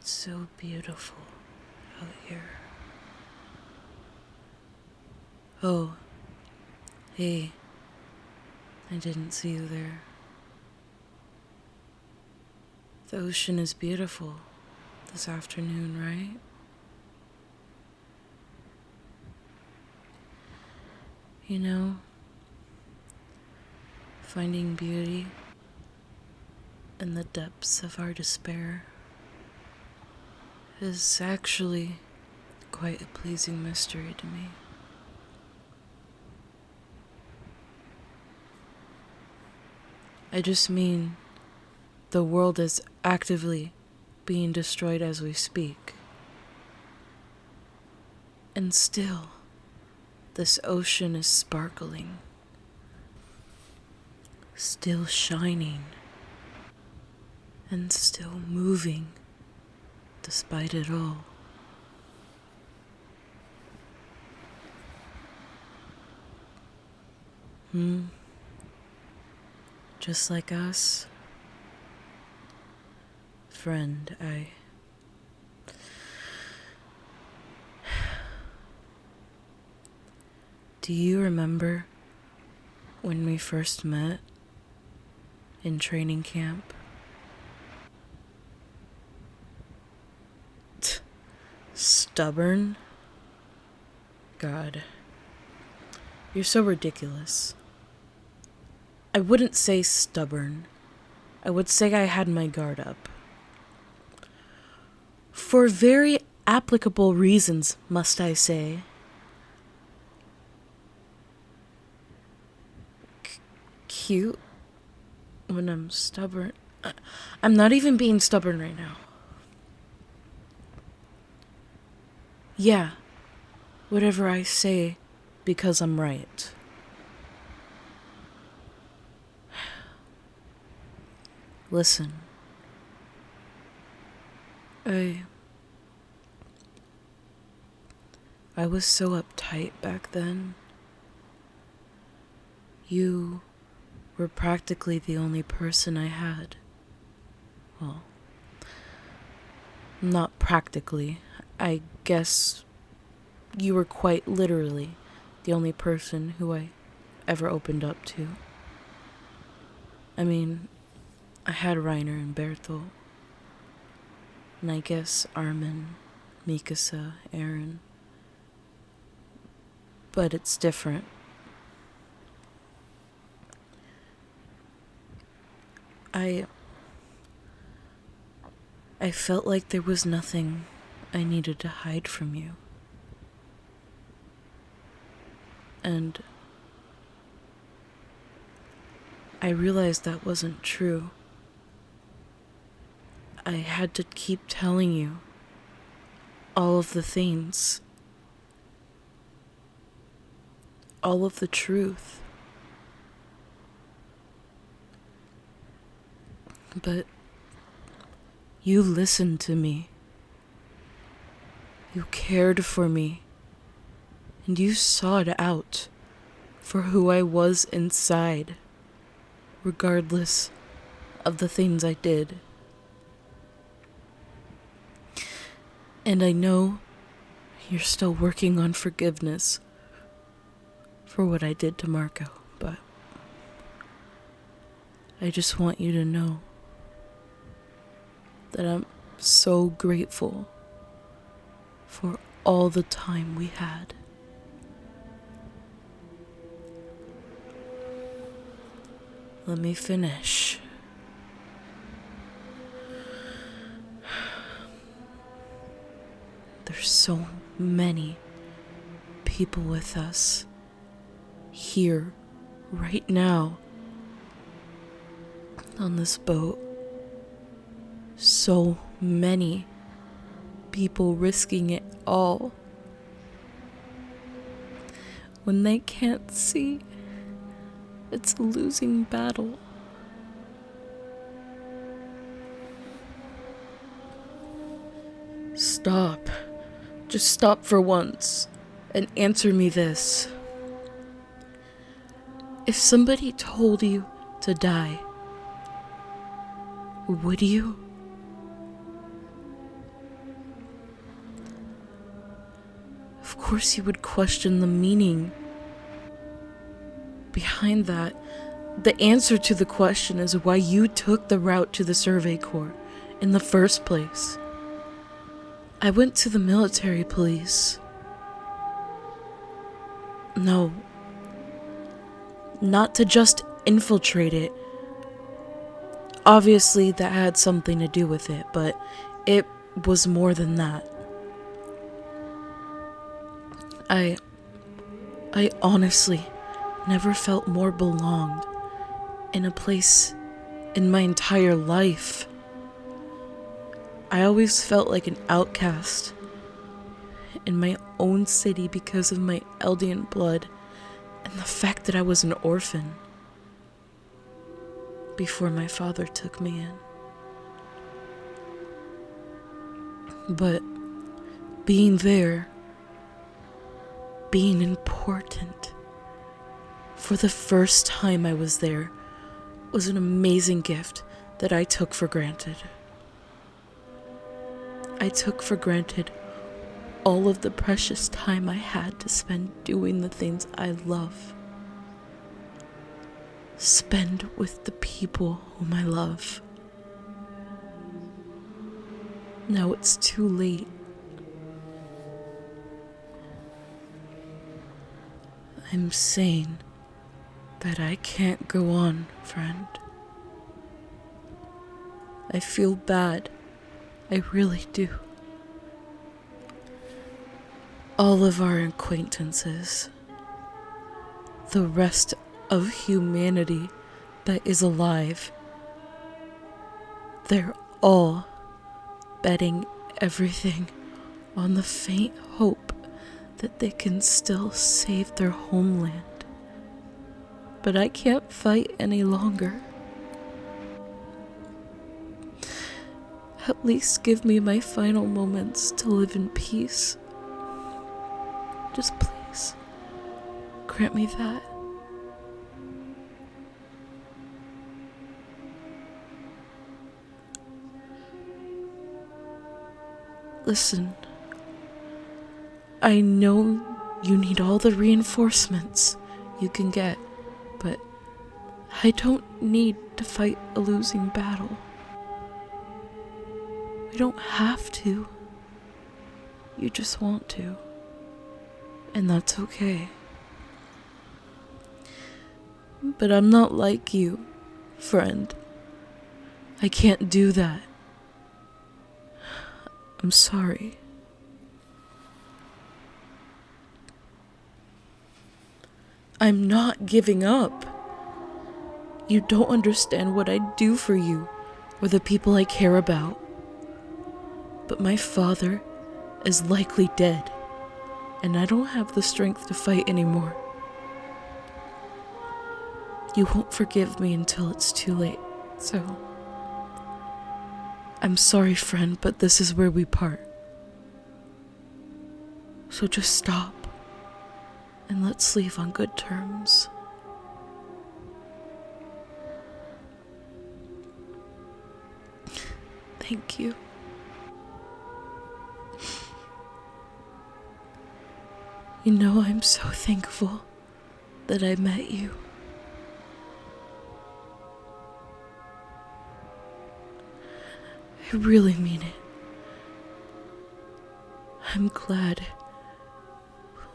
It's so beautiful out here. Oh, hey, I didn't see you there. The ocean is beautiful this afternoon, right? You know, finding beauty in the depths of our despair is actually quite a pleasing mystery to me. I just mean the world is actively being destroyed as we speak. And still, this ocean is sparkling, still shining, and still moving despite it all. Just like us, friend, Do you remember when we first met in training camp? Stubborn? God, you're so ridiculous. I wouldn't say stubborn. I would say I had my guard up. For very applicable reasons, must I say. Cute when I'm stubborn. I'm not even being stubborn right now. Yeah, whatever I say because I'm right. Listen. I was so uptight back then. You were practically the only person I had. Well, not practically. I guess you were quite literally the only person who I ever opened up to. I mean, I had Reiner and Berthel, and I guess Armin, Mikasa, Aaron. But it's different. I felt like there was nothing I needed to hide from you. And I realized that wasn't true. I had to keep telling you all of the things, all of the truth. But you listened to me. You cared for me. And you sought out for who I was inside, regardless of the things I did. And I know you're still working on forgiveness for what I did to Marco, but I just want you to know that I'm so grateful for all the time we had. Let me finish. There's so many people with us here right now on this boat. So many people risking it all when they can't see it's a losing battle. Stop. Just stop for once and answer me this. If somebody told you to die, would you? course you would question the meaning behind that. The answer to the question is why you took the route to the Survey Corps in the first place. I went to the military police. No, not to just infiltrate it. Obviously, that had something to do with it, but it was more than that. I honestly never felt more belonged in a place in my entire life. I always felt like an outcast in my own city because of my Eldian blood and the fact that I was an orphan before my father took me in. But being there, being important, for the first time I was there, was an amazing gift that I took for granted. I took for granted all of the precious time I had to spend doing the things I love. Spend with the people whom I love. Now it's too late. I'm saying that I can't go on, friend. I feel bad. I really do. All of our acquaintances, the rest of humanity that is alive, they're all betting everything on the faint hope that they can still save their homeland. But I can't fight any longer. At least give me my final moments to live in peace. Just please, grant me that. Listen, I know you need all the reinforcements you can get, but I don't need to fight a losing battle. We don't have to. You just want to. And that's okay. But I'm not like you, friend. I can't do that. I'm sorry. I'm not giving up. You don't understand what I'd do for you or the people I care about. But my father is likely dead, and I don't have the strength to fight anymore. You won't forgive me until it's too late, so I'm sorry, friend, but this is where we part. So just stop, and let's leave on good terms. Thank you. You know, I'm so thankful that I met you. I really mean it. I'm glad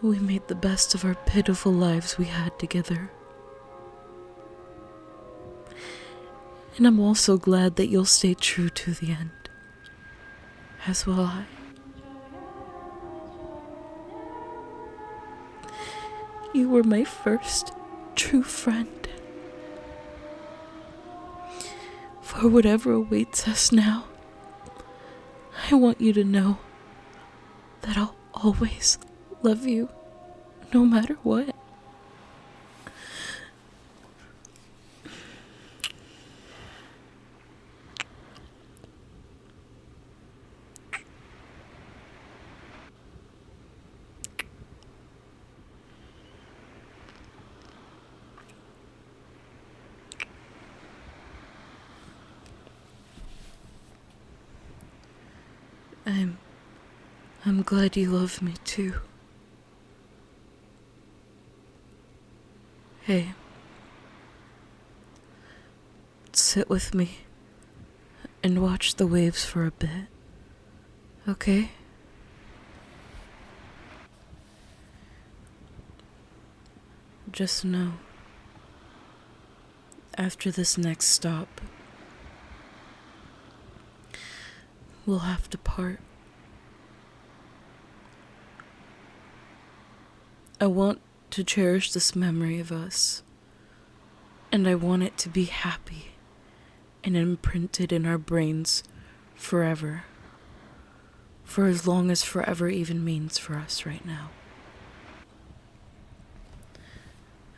we made the best of our pitiful lives we had together. And I'm also glad that you'll stay true to the end. As will I. You were my first true friend. For whatever awaits us now, I want you to know that I'll always love you, no matter what. I'm glad you love me too. Hey, sit with me and watch the waves for a bit, okay? Just know, after this next stop, we'll have to part. I want to cherish this memory of us, and I want it to be happy and imprinted in our brains forever, for as long as forever even means for us right now.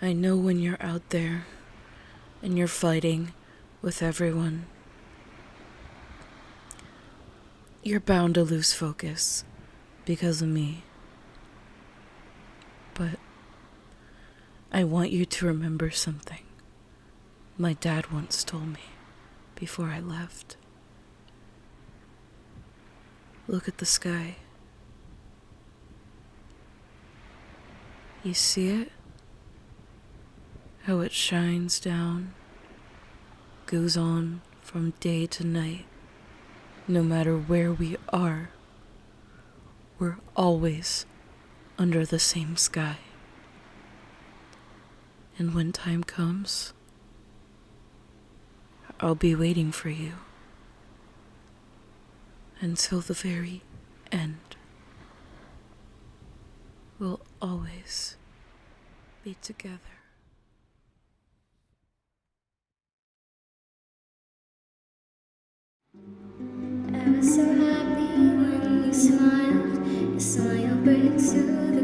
I know when you're out there and you're fighting with everyone, you're bound to lose focus because of me. But I want you to remember something my dad once told me before I left. Look at the sky. You see it? How it shines down, goes on from day to night. No matter where we are, we're always under the same sky. And when time comes, I'll be waiting for you until the very end. We'll always be together. I was so happy when you smiled. Your smile breaks through